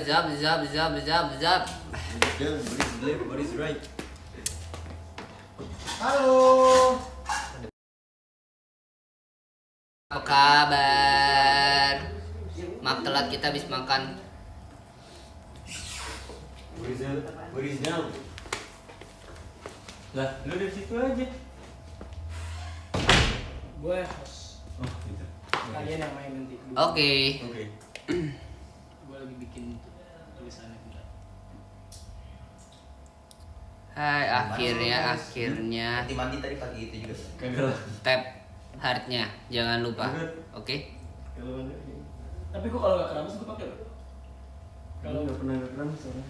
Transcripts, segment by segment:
What is right? Halo. Apa kabar? Maaf telat, kita habis makan. What is down? Lah, lu dari situ aja. Gue host. Oh, gitu. Kalian yang main nanti. Oke. Oke. Gue lagi bikin tulisannya bentar. Hai, akhirnya Mandi tadi pagi itu juga. Kagak lah. tap heartnya, jangan lupa. Oke. Kalau enggak, Tapi gue kalau nggak keramas gue pakai loh. kalau enggak pernah keramas orang.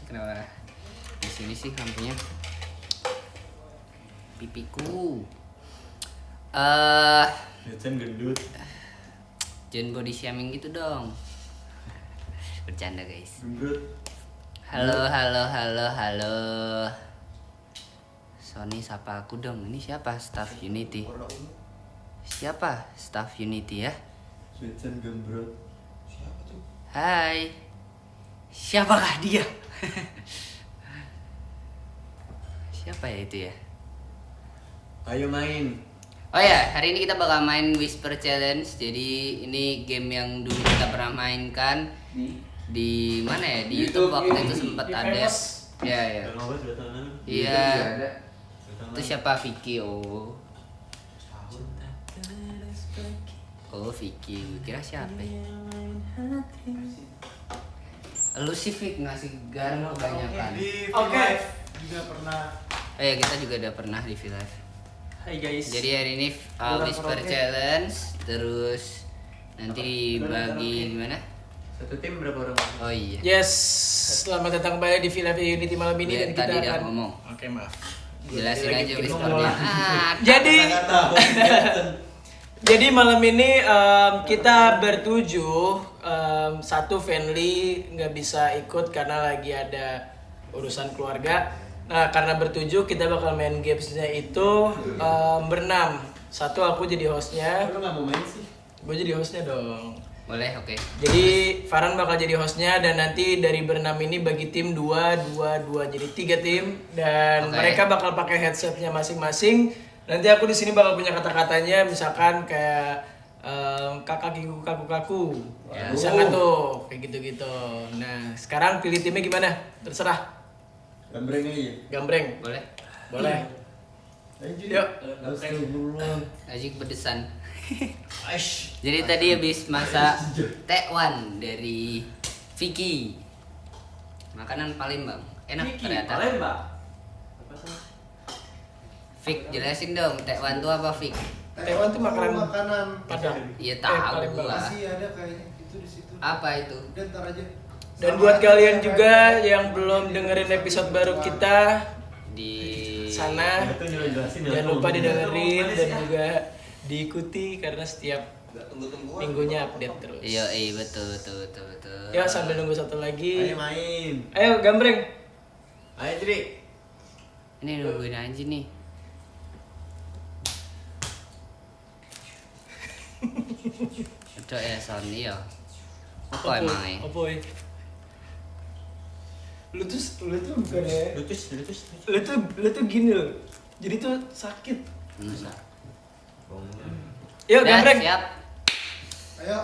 Kenapa? Di sini sih lampunya. Pipiku. Vincent gendut. Jangan body shaming gitu dong. Bercanda guys. Gembrut. Halo. Sony sapa aku dong. Ini siapa? Staff Unity. Siapa? Staff Unity ya? Vincent gembrut. Siapa tuh? Hai. Siapakah dia? Siapa ya itu ya? Ayo main. Oh ya, hari ini kita bakal main Whisper Challenge. Jadi ini game yang dulu kita pernah mainkan di mana ya? Di YouTube waktu itu sempat ada. Ya. Udah ngobrol 2 tahun lalu. Iya. 2 tahun Itu lalu. siapa? Vicky. Oh Vicky, kira siapa ya? Lu sih Vick ngasih garam kebanyakan. Oke. Juga pernah. Oh ya, kita juga udah pernah di Live. Hai guys. Jadi hari ini Whisper Challenge, terus nanti dibagi gimana? Satu tim berapa orang? Oh iya. Yes, selamat datang kembali di Villa Unity malam ini Dia dan kita tadi udah akan ngomong. Oke, maaf. Jelasin Lagi aja bikin whispernya. ngomong. Jadi malam ini kita bertujuh, satu Fenly nggak bisa ikut karena lagi ada urusan keluarga. Nah karena bertujuh kita bakal main gamesnya itu berenam. Satu aku jadi hostnya. Lu nggak mau main sih? Gue jadi hostnya dong. Boleh, oke. Jadi Farhan bakal jadi hostnya dan nanti dari berenam ini bagi tim 2, 2, 2 jadi 3 tim dan Oke. mereka bakal pakai headsetnya masing-masing. Nanti aku di sini bakal punya kata-katanya misalkan kayak kakak gigu kaku. Ya. Bisa nggak tuh kayak gitu-gitu. Nah sekarang pilih timnya gimana? Terserah. Gambreng aja. Gambreng. Boleh. Boleh. Lanjut. Yuk. Astagfirullah. Ajik bedesan. Aish. Jadi tadi habis masak tekwan dari Vicky. Makanan Palembang. Enak ternyata. Palembang. Vick, jelasin dong, tekwan itu apa Vick? Taiwan tuh makanan Padang. Iya tahu Palembang. gua. Masih ada kayaknya itu di situ. Apa itu? Udah ntar aja. Dan buat kalian juga yang belum dengerin episode baru kita Di sana, Itu jelasin ya. jangan lupa didengerin dan juga diikuti karena setiap Tunggu-tunggu. minggunya update terus. Iya, betul. Ya sambil nunggu satu Ayo lagi. main. Ayo gambreng. Ayo jadi. Ini nungguin aja nih. Cocok ya Sony ya. Apa emangnya? Apa ya? Lu tuh bukan ya? Lutus. Lu tuh gini loh. Jadi tuh sakit. Bisa. Yuk Udah, gambreng. siap. Ayo.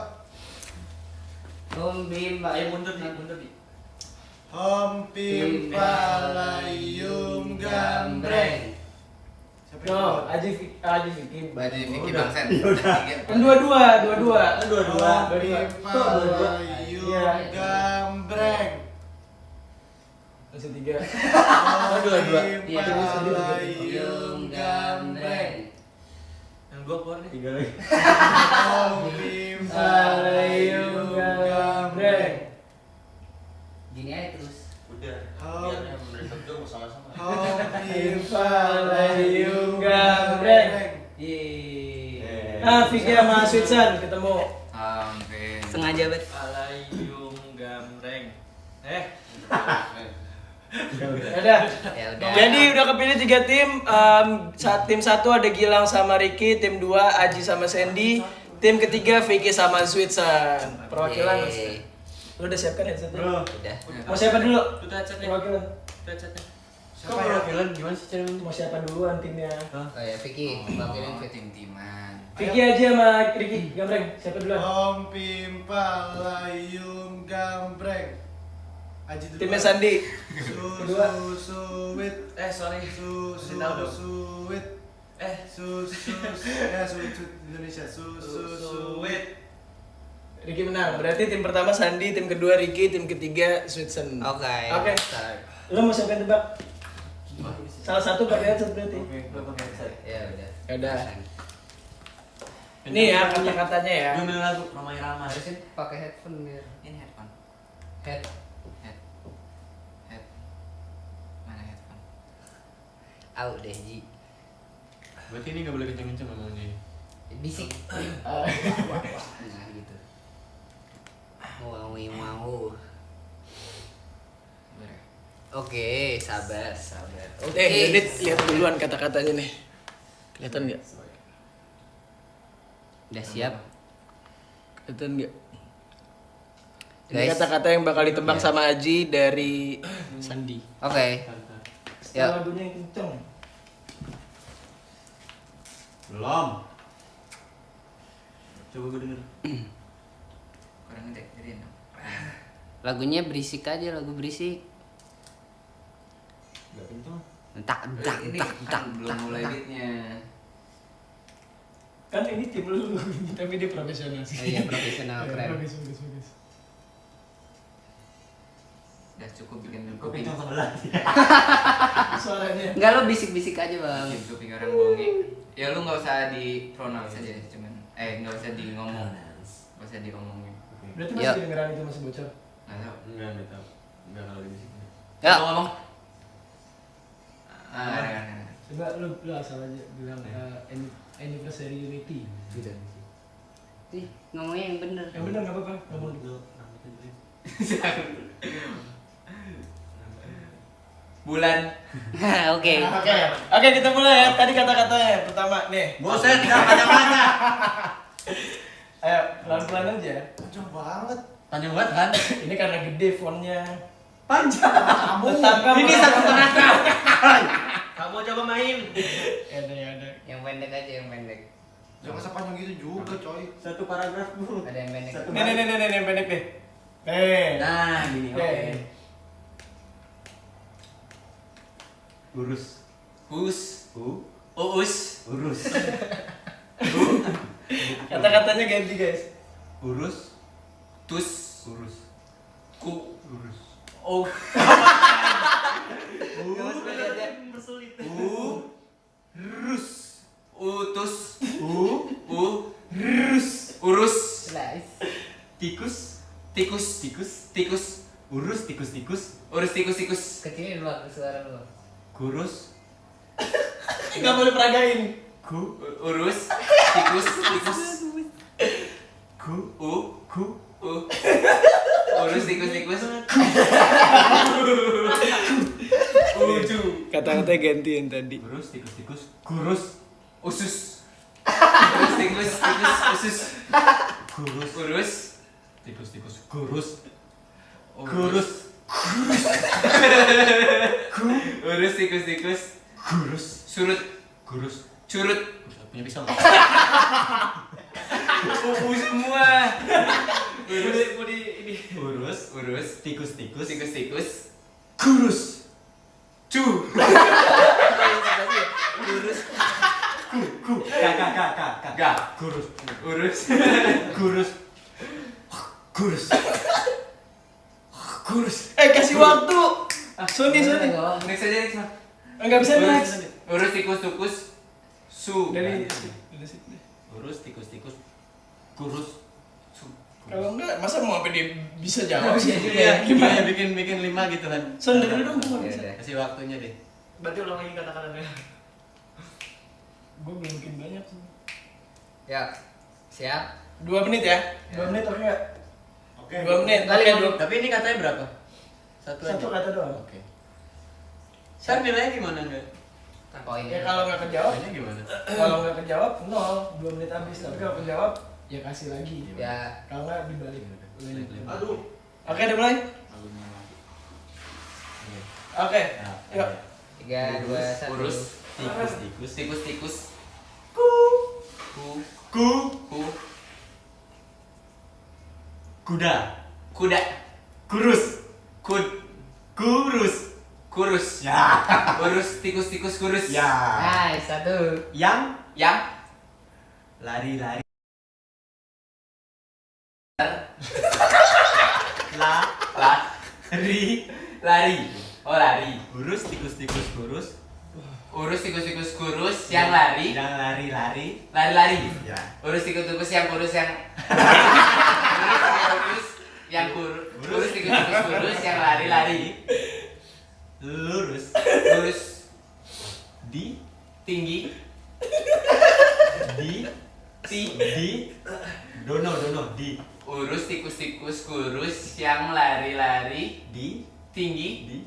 Bim, Ayo mundur di. Om Pim Palayum Gambreng. Siapa yang No, keluar? Aji Vicky. Berarti Vicky Udah. Bangsen. Kan dua-dua. Dua. Om Pim Palayum Gambreng. Masih 3. Om Dua. Pim Iya. Palayum Gambreng. Yang gua keluar nih. 3 lagi. Om Pim Palayum Gambreng. Gini aja terus. Udah. Om mereka berdua sama-sama. Om Pim Palayum Gambreng. Iya. Nah, Vicky sama Switsan ketemu. Hampir. Sengaja banget. Palayung gambreng. Udah. Ya udah. Jadi udah kepilih 3 tim. Saat tim 1 ada Gilang sama Ricky, tim 2 Aji sama Sandy, Tim ketiga Vicky sama Sweetson. Perwakilan. Yeay. Lu udah siapkan headsetnya? Bro. Udah. Mau siapa dulu? Itu headsetnya. Perwakilan. Itu headsetnya. Siapa perwakilan? Gimana sih cara Mau siapa duluan timnya? Oh ya Vicky, wakilin Vicky. tim-timan. Vicky aja sama Ricky Gambreng. Siapa duluan? Om Pimpa Layung Gambreng. Aji dulu. Timnya Sandi. Kedua. Suwit. Sorry. Kasih tahu dong. Suwit. Suwit Indonesia. Suwit. Ricky menang. Berarti tim pertama Sandi, tim kedua Ricky, tim ketiga Sweetson. Oke. Oke. Start. Lo mau siapa yang tebak? Salah satu pakai headset berarti. Gue pakai headset. Ya udah. Ya udah. Ini ya kata-katanya ya. Gue milih lagu Ramai Ramai. Harusin pakai headphone biar Ini headphone. head. Mana headphone? Au deh Ji. Berarti ini nggak boleh kenceng-kenceng ngomongnya. Bisik. Ah. Nah gitu. Wow. Oke, sabar. Oke. Yunit lihat duluan kata-katanya nih. Kelihatan nggak? Udah siap. Kelihatan nggak? Ini Guys. kata-kata yang bakal ditebak sama Aji dari Sandi. Oke. Setelah lagunya yang kenceng. Belum. Coba gue denger. Kurang gede, gedein dong. Lagunya berisik aja, lagu berisik. Gak kenceng. Entak. Belum mulai beatnya. Kan ini tim lu, tapi dia profesional sih. Oh iya, profesional keren. Bagus. Udah cukup bikin Kuping yang sebelah. Suaranya. Enggak, lo bisik-bisik aja, Bang. bikin kuping orang bonge. Ya lu nggak usah di pronounce aja, cuman nggak usah di ngomong, nggak usah diomongin. Berarti Ya. masih kedengeran itu masih bocor. Nggak tahu. Enggak tahu. Enggak kalau di sini. Ya. Ngomong. Ada. Coba lu asal aja bilang anniversary Unity. Gitu. Ih, ngomongnya yang bener. Yang benar nggak apa-apa. Ngomong dulu. Bulan. Oke. Oke, kita mulai ya. Tadi kata-katanya pertama nih. Buset, enggak kacamata. Ayo pelan-pelan aja. Panjang banget. Panjang banget kan? Ini karena gede fontnya. Panjang. Kamu. Tetangga Ini merasa- satu paragraf. Kamu coba main. Ya ada. Yang pendek aja, yang pendek. Jangan sepanjang gitu juga, coy. Satu paragraf bu. Ada yang pendek. Satu. Nih, yang pendek deh. Nih. Nah, gini oke. Urus. Us. U. Uus. Urus. Kata-katanya ganti, guys. Urus. Tus. Urus. Ku. Urus. Oh. Urus. Utus. Urus. Urus. Nice. Tikus. Tikus. Urus tikus. Urus tikus. Kecilin dulu suara lu. Kurus. Nggak boleh peragain. Urus tikus. Ku. Urus tikus. Uju. Kata-katanya ganti yang tadi. Urus tikus. Kurus. Usus. Urus tikus. Usus. Kurus. Urus. Tikus. Kurus. Urus tikus. Kurus. Surut. Kurus. Curut. Punya pisau. Semua. Urus. Tikus. Kurus. Cu. Kak. Gak. Kurus. Urus. Kurus. Kasih waktu. Sony. Next aja next. Enggak bisa next. Urus tikus. Su. Dari Urus tikus. Kurus. kalau enggak masa mau sampai dia bisa jawab sih? Iya, gimana bikin 5 gitu kan. Son dari dulu gua nggak bisa. Ya, Kasih waktunya deh. Berarti ulang lagi kata-katanya. Gua belum bikin banyak sih. Ya. Siap. 2 menit ya? Ya. 2 menit oke nggak? Oke. 2 menit. Kali Oke, dua. Tapi ini katanya berapa? Satu Satu kata doang. Oke. Ntar nilainya gimana enggak? Poinnya. Ya kalau nggak kejawab, Nilainya gimana? kalau nggak kejawab 0, 2 menit habis. Tapi kalau kejawab ya kasih lagi. Ya. Kalau nggak dibalik. Aduh. Oke, udah mulai. Oke, yuk. 3, 2, 1. Urus. Tikus. Tikus. Ku. Ku. Kuda. Kuda. Kurus. Kurus. Kurus. Ya. Urus tikus kurus. Ya. Nice, 1. Yang Yang lari-lari. lari. Oh, lari. Kurus tikus kurus. Urus tikus kurus yang lari. Yang lari-lari. Lari. Ya. Urus tikus yang kurus yang urus tikus kurus yang lari. Lurus. Lurus Di tinggi dono di urus tikus kurus yang lari di tinggi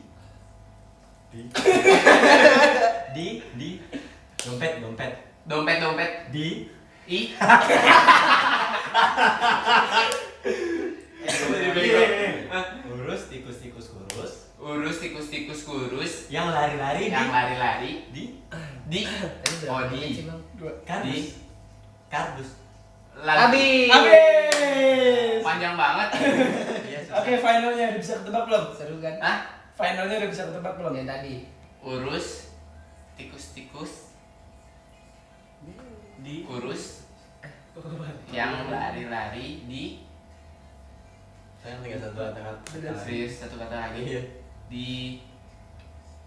dompet di i urus tikus kurus yang yang lari-lari di Tadi berapa di. menit sih, Bang? kardus Habis. panjang banget. Iya, Oke, finalnya udah bisa ketebak belum? Seru kan? Hah? Finalnya udah bisa ketebak belum? Yang tadi. Urus tikus di kurus yang lari di saya tinggal satu kata serius satu kata lagi Iya. di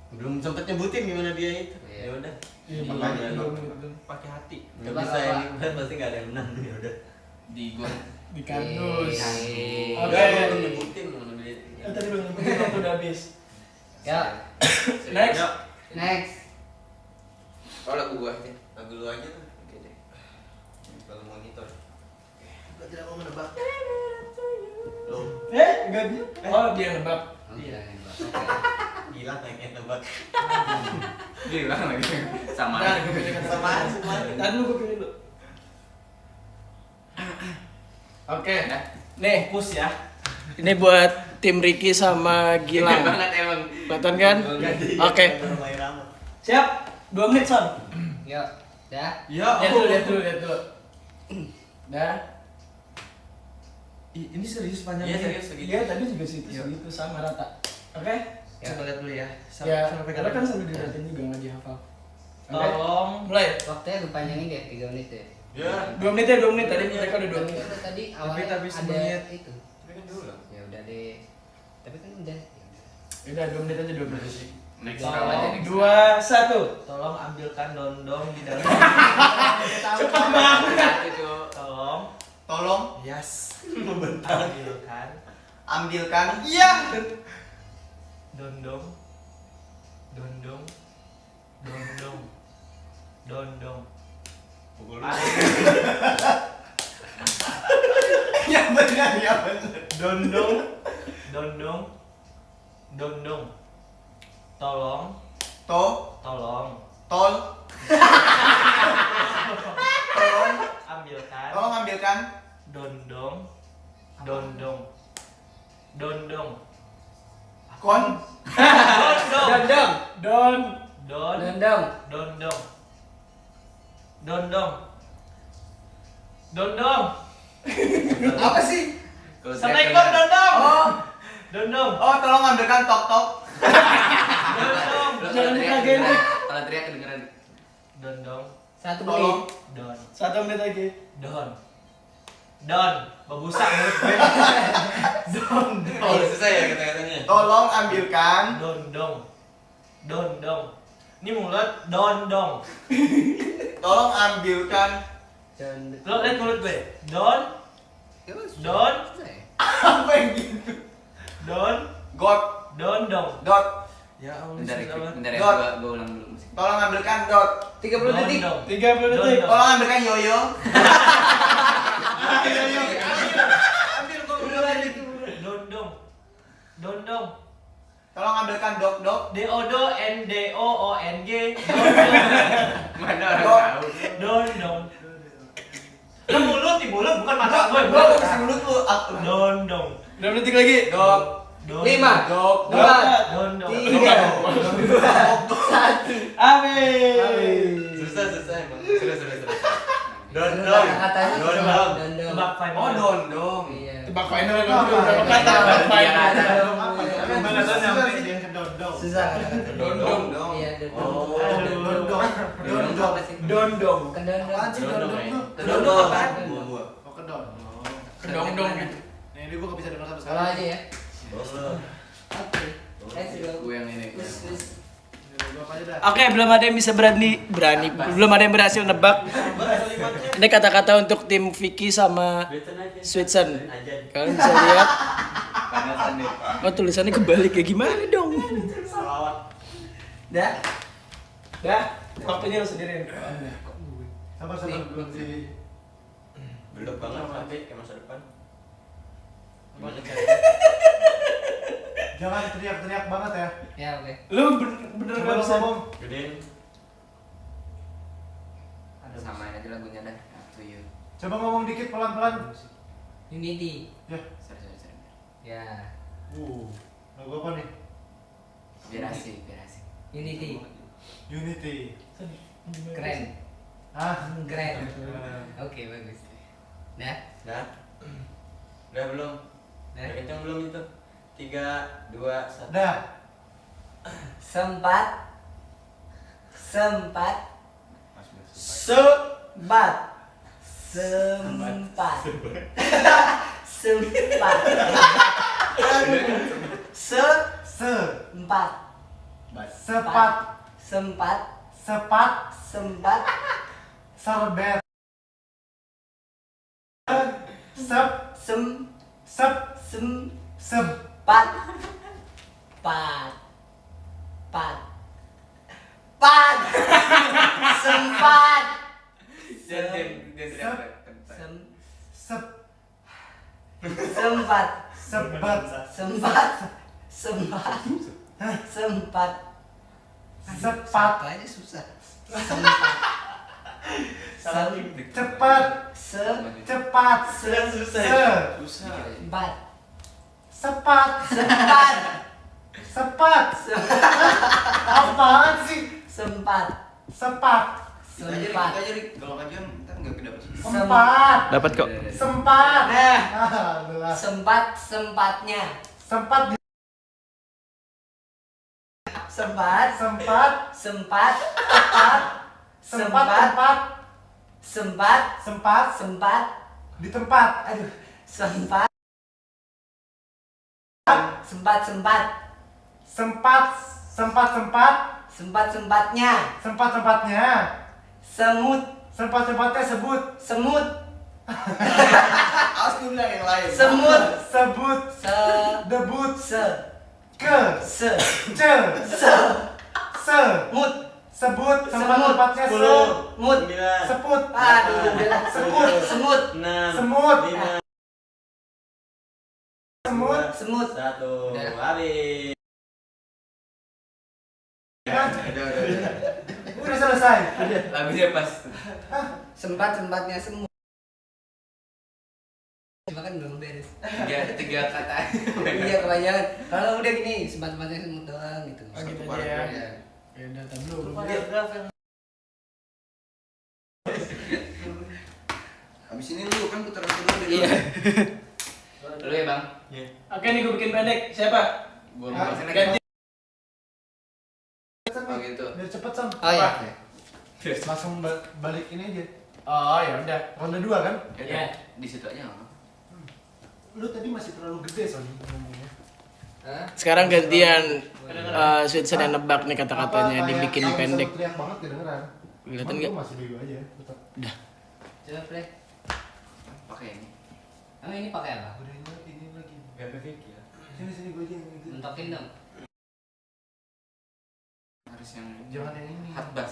belum sempet nyebutin gimana dia itu. Iya. Ya udah. Iya, Di- makanya di- belum belum. Pakai hati. Coba Enggak bisa apa? ini kan pasti enggak ada yang menang. Ya udah. di gon Di kardus. Oke. Oke. Enggak belum nyebutin mana dia. Tadi belum nyebutin waktu udah habis. Ya. Next. Next. oh lagu gua aja. Lagu lu aja tuh. Oke deh. Kalau monitor. Gua tidak mau menebak. Lo Enggak dia. Oh, dia nebak. Iya. gila pengen nebak. Gila lagi sama Nah, gue pilih kata Samaan semua. Tadi lu gue pilih lu. Oke. Nah. Nih, push ya. Ini buat tim Ricky sama Gilang Gilang. banget emang. Kelihatan kan? Oke. Siap? 2 menit, Son. Yuk. Dah. Ya, Lihat dulu. Dah. Ini serius panjang. Iya, serius segitu. Iya, tadi juga segitu sama rata. Oke? Coba lihat dulu ya. Ya, Sampai karena kan kapan? sambil dilihatin juga nggak dihafal. Oke? Tolong. Mulai. Waktunya lu panjangin deh 3 menit ya. Ya. 2 menit ya, 2 menit. Tadi mereka udah 2 Tapi menit. kan tadi Tapi awalnya habis ada menit. itu. Tapi kan dulu lah. Ya udah deh. Tapi kan udah. Udah 2 menit aja 2 menit. Next Tolong. round aja next. 2, 1. Tolong ambilkan dondong di dalam. Cepat banget. Satu tuh. Tolong. Yes. Ambilkan Iya. dondong. Pukul. Ya benar, ya benar. Dondong. Tolong. Tolong Ambilkan. tolong ambilkan Dondong. kon Dondong. Dondong. Dondong. apa sih? Kalau Seekor dondong. Oh, Dondong. tolong ambilkan tok. Dondong. Kalau Jangan teriak dikagetin. kedengeran. Kalau teriak kedengeran. Dondong. 1 Tolong. menit. Don. 1 menit lagi. Don. Babusak mulut gue. Oh, susah ya kata-katanya. Tolong ambilkan Dondong. Ini mulut dondong. tolong ambilkan Lo lihat mulut gue. Don. apa yang gitu? Dondong. Dot. Ya Allah. Bentar ya, susah banget. bentar ya, Dot. gua ulang dulu musik. Tolong ambilkan dot. 30 detik. Dondong. 30 detik. Dondong. Tolong ambilkan yoyo. Ambil kok beneran itu. Dondong. Tolong ambilkan dok. DONDOONG. Mana orang Dot. tahu. Dondong. Lo mulut di mulut bukan mata gue. Gua kasih mulut lu. Dondong. Berapa detik lagi? Dok. Don. 5, Dok. 4, Dondong. 3, Amin. Susah emang. Sudah. Don. Kata-katanya Don. dondong. Tebak final. Oh, dondong. Iya. Tebak final dulu. Apa? Berapa kata? Iya, Tebak final. Gimana tuh nyampe dia ke dondong? Susah kata-kata. Dondong. Dong. Iya, dondong. Dondong. Dondong apa sih? Dondong. Bukan dondong. Apaan sih Dondong, dondong ya? tuh? Dondong Dondong apaan? apaan? Gua. Oh, kedon. Kedong-dong gitu. Ini gua gak bisa dengar sama Salah aja ya. Don. Oke. Sudah. Gue yang ini. Wis. Oke, belum ada yang bisa belum ada yang berhasil nebak. Ini kata-kata untuk tim Vicky sama Switzen. Kalian bisa lihat. Panasan deh. Oh, tulisannya kebalik ya, gimana dong? Dah. Dah, waktunya lu sendiri. Sabar belum sih. Belum banget sampai ke masa depan. Jangan teriak-teriak banget ya. Ya, oke. Lu bener gak bisa. Gedein. Samain aja lagunya dah. Up to you. Coba ngomong dikit pelan-pelan. Unity. Ya. Sorry. Ya. Lagu apa nih? Biar asik. Unity. Unity. Keren. Keren. Eh, Oke, bagus. Dah. Dah. Udah belum? Dah. Udah kencang belum itu? 3, 2, 1. Dah. Sempat. Sempat. Serbet. Sempat. Pat. Sempat. Satu aja susah. Cepat. Apaan sih? Sempat. Kita aja Rik. Kalau kajian ntar nggak kedapet. Dapat kok. Nah, sempatnya. Sempat. Di tempat. Aduh, sempat. Sempatnya. Sempat-sempatnya sebut. Semut. Awas diulang yang lain. Semut. Sebut. Debut. Ke. Se. Ce. Se. Mut. Sebut. Sempat-tempatnya se. Mut. 9, Seput. Aduh, udah. Semut. 6, Semut. 5, Semut. 1. Udah. Habis. Udah selesai. Lagunya pas. Sempatnya semut. Cuma kan belum beres. Tiga kata. Iya, kebanyakan. Kalau udah gini, sempat-sempatnya semut doang gitu. Oh, gitu Satu aja ya. Ya. Ya udah, tar dulu. Habis ini lu kan putaran kedua deh. Iya. Lu ya bang. Oke nih, gue bikin pendek. Siapa? Gua Ah, mau ganti. Oh gitu. Biar cepet Sam. Oh ya. Langsung balik ini aja. Oh ya udah. Ronde 2 kan? Ya, di situ aja nggak? Lu tadi masih terlalu gede soalnya ngomongnya. Hah? Sekarang gantian Switzen yang nebak nih kata-katanya, Apa, dibikin kayak pendek. bisa teriak banget kedengeran. Kelihatan Cuman nggak? gua masih bego aja tetap. Coba play. Pakai ini. Emang ini pakai apa? Udah ini lagi. Gak Vicky ya. Sini gua aja yang ini. Mentokin dong. Harus yang Jangan yang ini. hot bass.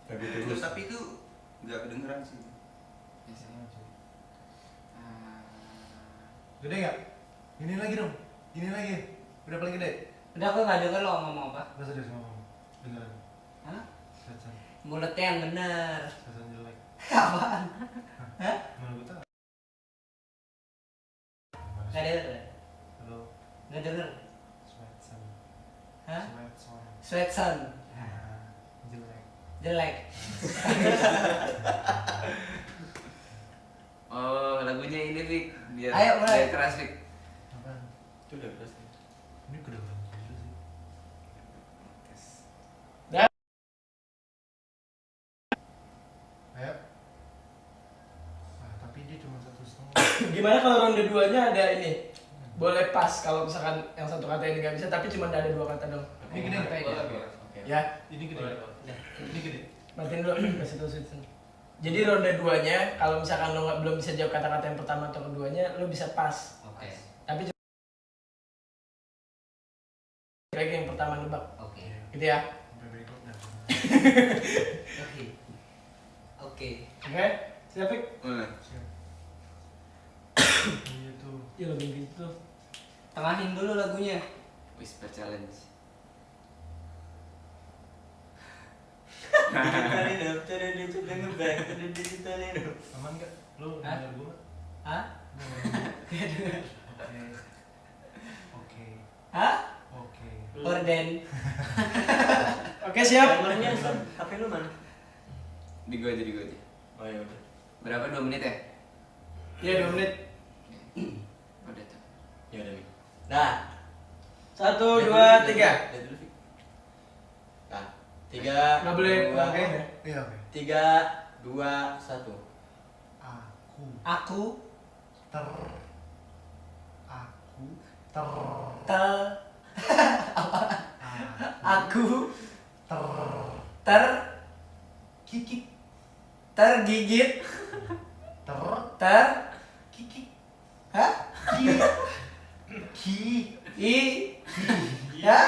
Terus tapi itu nggak kedengeran sih. Biasanya. Gede enggak? Ini lagi dong. Ini lagi. Udah paling gede. Udah aku nggak denger lo ngomong apa. Enggak serius ngomong. Beneran. Hah? Setan. Mulutnya yang bener. Setan jelek. Apaan? Hah? Mana gua tahu. Nggak denger. Halo. Nggak denger. Sweatson. Hah? Sweatson. Sweatson. Jelek. Jelek. Oh, lagunya ini Fik, biar Ayo, mulai. biar keras Fik. Apaan? Itu udah keras. Ini kedengeran gitu sih. Dah. Ayo. Ah, tapi dia cuma 1,5. Gimana kalau ronde 2-nya ada ini? Boleh pas kalau misalkan yang satu kata ini nggak bisa, tapi cuma ada 2 kata dong. Ini gede nggak? Oke. Ya, Ini gede. Ini gede. matiin dulu, kasih tahu Sweetson. Jadi ronde 2-nya, kalau misalkan lo belum bisa jawab kata-kata yang pertama atau keduanya, lo bisa pas. Oke. Tapi lagi yang pertama nebak, Oke. gitu ya. Sampai berikutnya. Oke. Oke. Oke, siap Fik? Mulai. Siap. Iya tuh. Ya lebih gitu. Tengahin dulu lagunya. Whisper challenge. Aman nggak? Lu Hah? denger gua nggak? Hah? Oke. Oke. Hah? Oke. Orden. Oke, siap. HP lu mana? Di gua aja. Oh ya udah. Berapa? 2 menit ya? Iya, 2 menit. Udah tuh. Ya udah nih. Dah. 1, 2, 3. Lihat dulu, Fik. Nah, 3. Nggak boleh pakai ya. Iya, oke. 3, 2, 1. Aku Aku ter aku ter kikik tergigit ter kikik hah? ki Ya?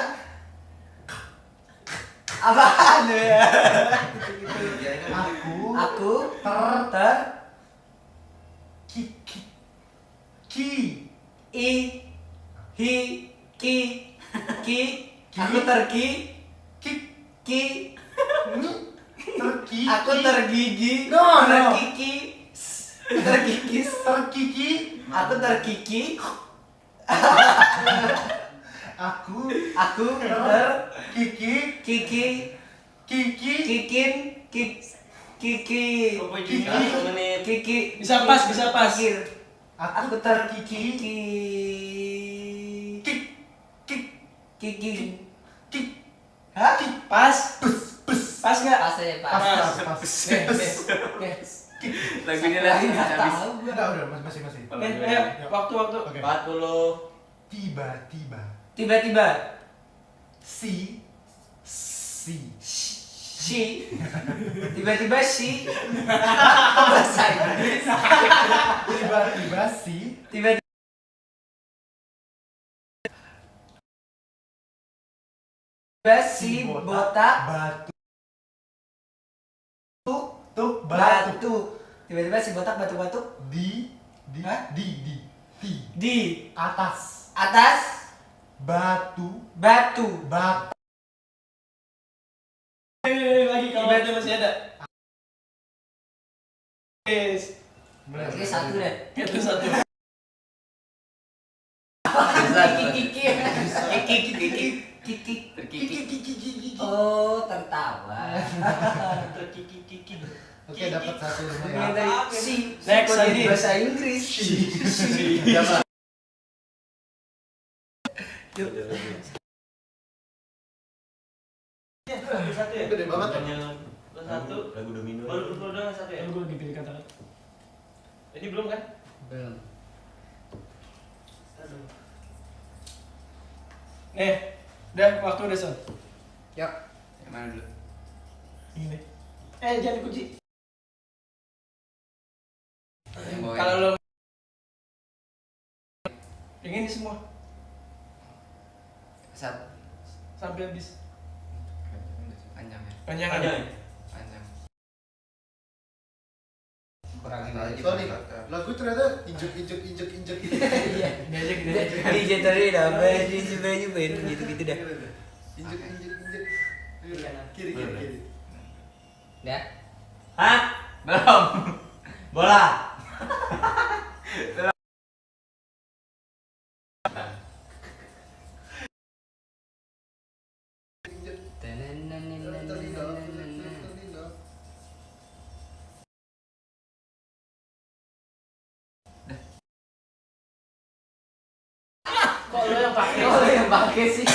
Apaan ya? Aku ter ki i hi ki aku terki ki aku tergigi terkiki terkikis terkiki aku terkiki aku ter kiki kiki kikin kiki 1 menit. kiki Bisa pas, bisa pas. Kikir. aku Aku terkiki kiki kik hah? Pas. Pas nggak? Pas aja pas. pas Nih. Lagunya lagi Nggak habis. tahu gua. udah masih Nih, ayo, waktu. oke 40. tiba-tiba Tiba-tiba si tiba-tiba si bahasa Inggris tiba-tiba si tiba-tiba si botak batu tiba-tiba si botak batuk-batuk di Hah? di atas atas batu batu Lagi kalau ada masih ada. Yes. Oke, satu deh. Itu 1. Kiki. Oh, tertawa. oke dapat satu Yang lumayan dari si Next, kok jadi Adi. bahasa Inggris. gede banget ya Lagu domino. Gue lagi pilih kata-kata. Ini belum kan? Belum. Nih, udah waktu udah Son. Yuk. Yang mana dulu? Ini. Jangan dikunci. Yang bawah Kalau ini. lo yang ini semua sampai habis. Panjang ya. Panjang Panjang aja. ya? Panjang. Kurangin aja. sorry lagu ternyata injek Iya. Ini aja gini aja. Di jentari dapat di cobain gitu-gitu dah. injek kiri Dah. Hah? Belum. Bola. Kok lo yang pakai? Oh, yang pakai sih.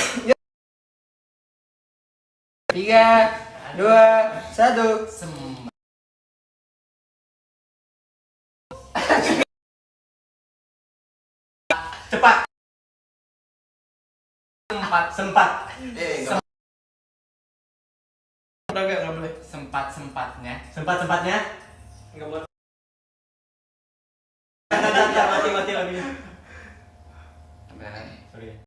3, 2, 1. Cepat. Sempat. Sempat. Enggak. Udah nggak boleh. Sempat-sempatnya. Sempat-sempatnya. Nggak boleh. Mati lagi. Apa? Sorry.